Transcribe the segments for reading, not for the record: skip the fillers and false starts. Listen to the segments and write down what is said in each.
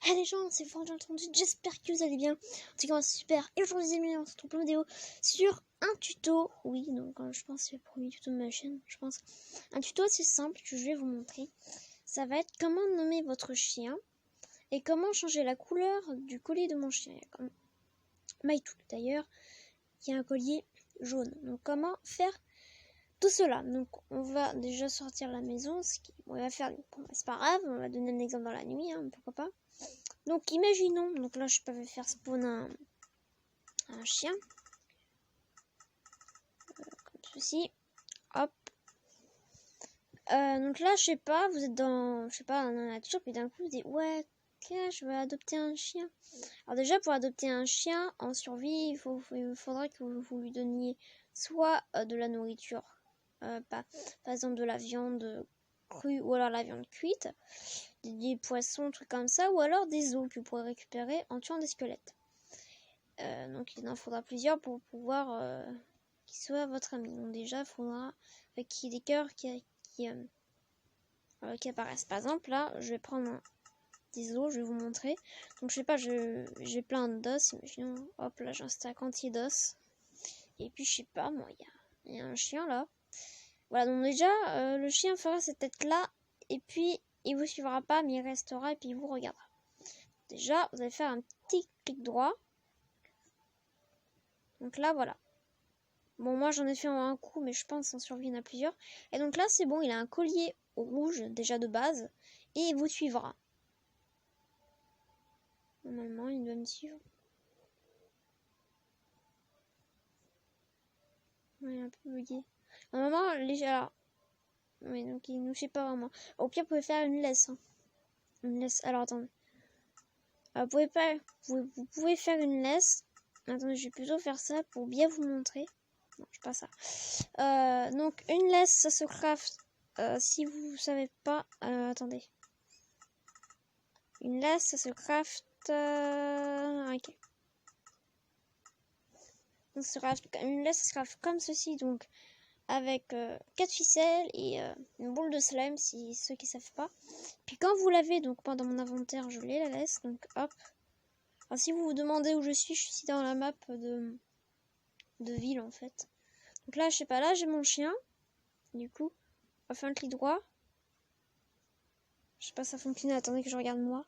Hey les gens, c'est Franck, j'espère que vous allez bien. C'est comment super. Et aujourd'hui, on se retrouve pour une vidéo sur un tuto. Oui, donc je pense que c'est le premier tuto de ma chaîne, je pense. Un tuto assez simple que je vais vous montrer. Ça va être comment nommer votre chien et comment changer la couleur du collier de mon chien. Comme Maitou d'ailleurs, qui a un collier jaune. Donc comment faire tout cela. Donc on va déjà sortir la maison. On va faire, bon, c'est pas grave, on va donner un exemple dans la nuit, hein, pourquoi pas. Donc imaginons, donc là je peux faire spawn un chien, comme ceci, hop. Donc là je sais pas, vous êtes dans, je sais pas, dans la nature, puis d'un coup vous dites ouais, je vais adopter un chien. Alors déjà pour adopter un chien en survie, il faudra que vous lui donniez soit de la nourriture, par exemple de la viande crue ou alors la viande cuite, des poissons, trucs comme ça, ou alors des os que vous pourrez récupérer en tuant des squelettes. Donc il en faudra plusieurs pour pouvoir qu'il soit votre ami. Donc déjà il faudra qu'il y ait des cœurs qui apparaissent. Par exemple là je vais prendre des os, je vais vous montrer. Donc je sais pas, j'ai plein d'os, imaginons, hop là j'ai un stack entier d'os. Et puis je sais pas moi, il y a un chien là. Voilà, donc déjà le chien fera cette tête là et puis il vous suivra pas mais il restera et puis il vous regardera. Déjà vous allez faire un petit clic droit. Donc là voilà. Bon moi j'en ai fait un coup mais je pense en survie il y en a plusieurs. Et donc là c'est bon, il a un collier rouge déjà de base et il vous suivra. Normalement il doit me suivre. Ouais, il est un peu bugué. Normalement alors, oui donc il nous suit pas vraiment. Au pire vous pouvez faire une laisse. Hein. Une laisse. Alors attendez. Vous pouvez faire une laisse. Attendez, je vais plutôt faire ça pour bien vous montrer. Non, je pas ça. Donc une laisse, ça se craft. Si vous savez pas, attendez. Une laisse, ça se craft. Ok. Donc, une laisse, ça se craft comme ceci, donc avec 4 ficelles et une boule de slime, si ceux qui savent pas. Puis quand vous l'avez, donc moi dans mon inventaire, je l'ai la laisse, donc hop. Alors, si vous vous demandez où je suis ici dans la map de ville en fait. Donc là, je sais pas, là j'ai mon chien. Du coup, on va faire un clic droit. Je sais pas si ça fonctionne, attendez que je regarde moi.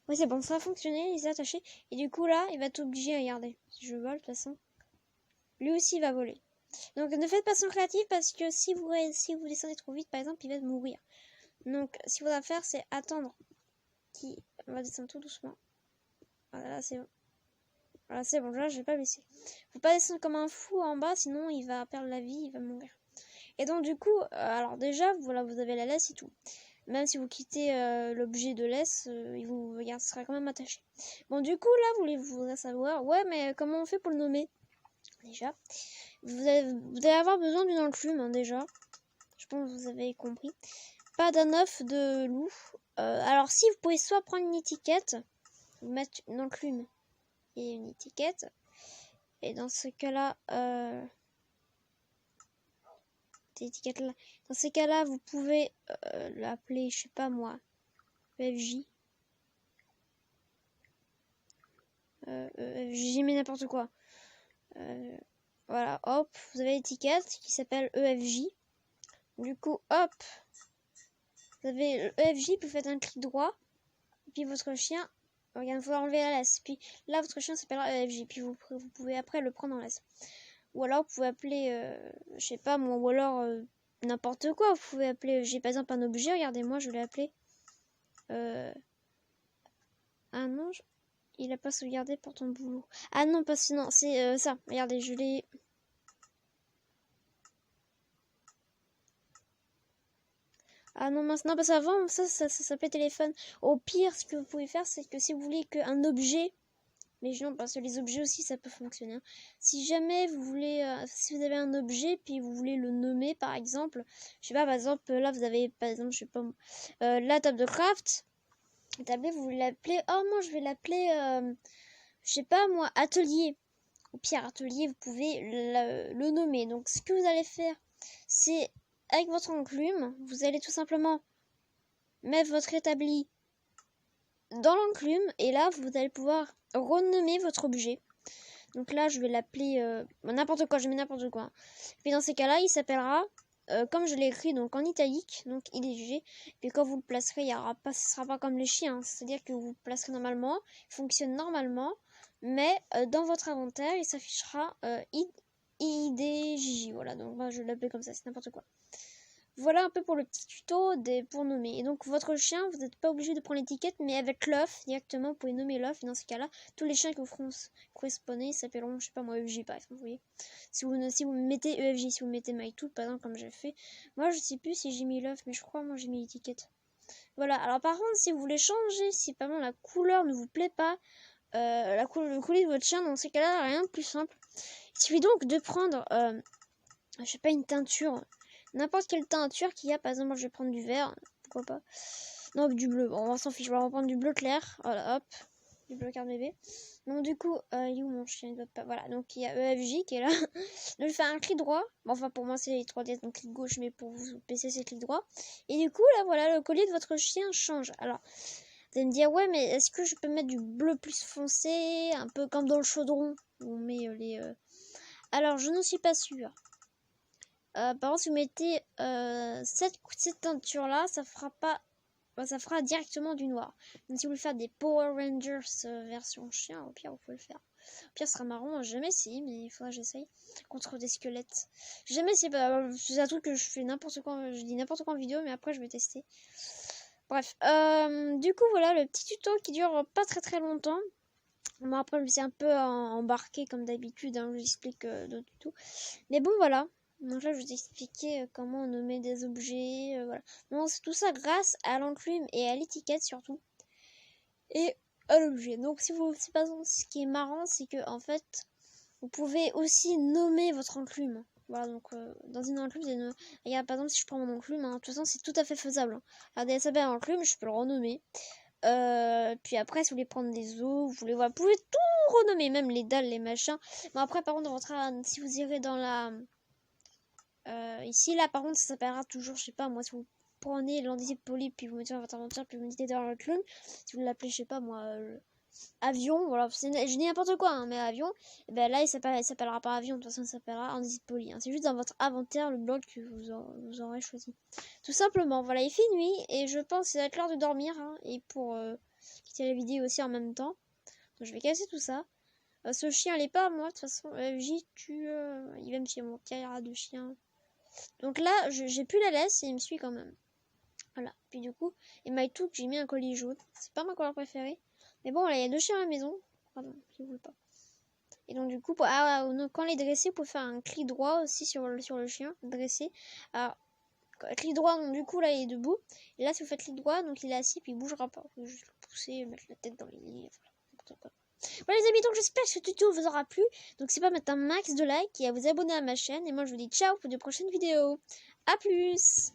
Oui, c'est bon, ça a fonctionné, il s'est attaché. Et du coup, là, il va être obligé à regarder. Si je vole, de toute façon. Lui aussi, il va voler. Donc, ne faites pas son créatif parce que si vous descendez trop vite, par exemple, il va mourir. Donc, ce qu'il faudra faire, c'est attendre qu'il va descendre tout doucement. Voilà, c'est bon. Voilà, c'est bon, là, je vais pas baisser. Faut pas descendre comme un fou en bas, sinon il va perdre la vie, il va mourir. Et donc, du coup, alors déjà, voilà, vous avez la laisse et tout. Même si vous quittez l'objet de laisse, il vous sera quand même attaché. Bon, du coup, là, vous voudrez savoir, ouais, mais comment on fait pour le nommer? Déjà, vous allez avoir besoin d'une enclume, hein, déjà. Je pense que vous avez compris. Pas d'un œuf de loup. Alors, si vous pouvez soit prendre une étiquette, vous mettre une enclume et une étiquette. Et dans ce cas-là, étiquette-là. Dans ces cas-là, vous pouvez l'appeler, je sais pas moi, EFJ. EFJ, mais n'importe quoi. Voilà, hop, vous avez l'étiquette qui s'appelle EFJ. Du coup, hop, vous avez EFJ, puis vous faites un clic droit. Et puis votre chien, regarde, il faut enlever la laisse. Puis là, votre chien s'appellera EFJ. Puis vous pouvez après le prendre en laisse. Ou alors, vous pouvez appeler, je sais pas moi, ou alors n'importe quoi. Vous pouvez appeler, j'ai par exemple un objet, regardez, moi je l'ai appelé. Ah non, il a pas sauvegardé pour ton boulot. Ah non, pas sinon, c'est ça. Regardez, je l'ai. Ah non, mince, non, parce qu'avant, ça s'appelait téléphone. Au pire, ce que vous pouvez faire, c'est que si vous voulez qu'un objet, mais non, parce que les objets aussi, ça peut fonctionner. Hein. Si jamais vous voulez, si vous avez un objet, puis vous voulez le nommer, par exemple, je sais pas, par exemple, là, vous avez, par exemple, je sais pas, la table de craft. La table, vous l'appelez, oh, moi, je vais l'appeler, je sais pas, moi, atelier. Au pire, atelier, vous pouvez le nommer. Donc, ce que vous allez faire, c'est avec votre enclume, vous allez tout simplement mettre votre établi dans l'enclume. Et là, vous allez pouvoir renommer votre objet. Donc là, je vais l'appeler n'importe quoi, je mets n'importe quoi. Puis dans ces cas-là, il s'appellera, comme je l'ai écrit, donc en italique, donc IDG. Puis quand vous le placerez, il y aura pas, ce sera pas comme les chiens. C'est-à-dire que vous le placerez normalement, il fonctionne normalement. Mais dans votre inventaire, il s'affichera IDJ. Voilà, donc moi, je vais l'appeler comme ça, c'est n'importe quoi. Voilà un peu pour le petit tuto pour nommer. Et donc votre chien, vous n'êtes pas obligé de prendre l'étiquette, mais avec l'œuf directement, vous pouvez nommer l'œuf. Et dans ces cas-là, tous les chiens qui vous feront spawner s'appelleront, je sais pas moi, EFJ par exemple. Vous voyez, si vous mettez EFJ, si vous mettez MyToot par exemple, comme j'ai fait. Moi, je sais plus si j'ai mis l'œuf, mais je crois moi j'ai mis l'étiquette. Voilà. Alors par contre, si vous voulez changer, si par exemple la couleur ne vous plaît pas, le colis de votre chien, dans ces cas-là, rien de plus simple. Il suffit donc de prendre, je sais pas, une teinture. N'importe quelle teinture qu'il y a, par exemple, moi je vais prendre du vert, pourquoi pas. Non, du bleu, bon, on s'en fiche, on va reprendre du bleu clair, voilà, hop, du bleu carte bébé. Donc du coup, il est où mon chien, il doit pas, voilà, donc il y a EFJ qui est là. Donc je fais un clic droit, bon, enfin pour moi c'est les 3 DS, donc clic gauche, mais pour vous, PC c'est clic droit. Et du coup, là, voilà, le collier de votre chien change. Alors, vous allez me dire, ouais, mais est-ce que je peux mettre du bleu plus foncé, un peu comme dans le chaudron, où on met les... Alors, je ne suis pas sûre. Par contre, si vous mettez cette teinture là, ça fera pas, ça fera directement du noir. Donc si vous voulez faire des Power Rangers version chien, au pire vous pouvez le faire. Au pire, ce sera marrant. J'ai jamais essayé, mais il faudra que j'essaye contre des squelettes. J'ai jamais essayé. C'est un truc que je fais n'importe quoi. Je dis n'importe quoi en vidéo, mais après je vais tester. Bref, du coup voilà le petit tuto qui dure pas très longtemps. Bon, après je me suis un peu embarqué comme d'habitude. Hein, je vous explique d'autres tutos. Mais bon voilà. Donc là, je vais vous expliquer comment on nommait des objets. Voilà. Donc c'est tout ça grâce à l'enclume et à l'étiquette surtout. Et à l'objet. Donc si vous c'est pas ce qui est marrant, c'est que en fait, vous pouvez aussi nommer votre enclume. Voilà, donc dans une enclume, regarde, par exemple, si je prends mon enclume, hein, de toute façon, c'est tout à fait faisable. Hein. Regardez, ça s'appelle enclume, je peux le renommer. Puis après, si vous voulez prendre des os, vous pouvez tout renommer, même les dalles, les machins. Bon, après, par contre, si vous irez dans la... ici, là, par contre, ça s'appellera toujours, je sais pas, moi, si vous prenez l'andisible poli, puis vous mettez dans votre inventaire, puis vous mettez dans le clown, si vous l'appelez, je sais pas, moi, avion, voilà, je dis n'importe quoi, hein, mais avion, et ben là, il s'appellera pas avion, de toute façon, il s'appellera andisible poli, hein. C'est juste dans votre inventaire, le bloc que vous aurez choisi. Tout simplement, voilà, il fait nuit, et je pense que ça va être l'heure de dormir, hein, et pour quitter la vidéo aussi en même temps. Donc, je vais casser tout ça. Ce chien, il est pas à moi, de toute façon, il va me suivre, mon carrière de chien. Donc là, j'ai plus la laisse et il me suit quand même. Voilà. Puis du coup, et MyToot, j'ai mis un collier jaune. C'est pas ma couleur préférée. Mais bon, là, il y a 2 chiens à la maison. Pardon, je voulais pas. Et donc du coup, quand les dresser, vous pouvez faire un clic droit aussi sur le chien. Dresser. Alors, clic droit, donc du coup, là, il est debout. Et là, si vous faites clic droit, donc il est assis, puis il bougera pas. Vous pouvez juste le pousser, mettre la tête dans les lits. Voilà les amis, donc j'espère que ce tuto vous aura plu. Donc c'est pas mettre un max de likes et à vous abonner à ma chaîne. Et moi je vous dis ciao pour de prochaines vidéos. A plus.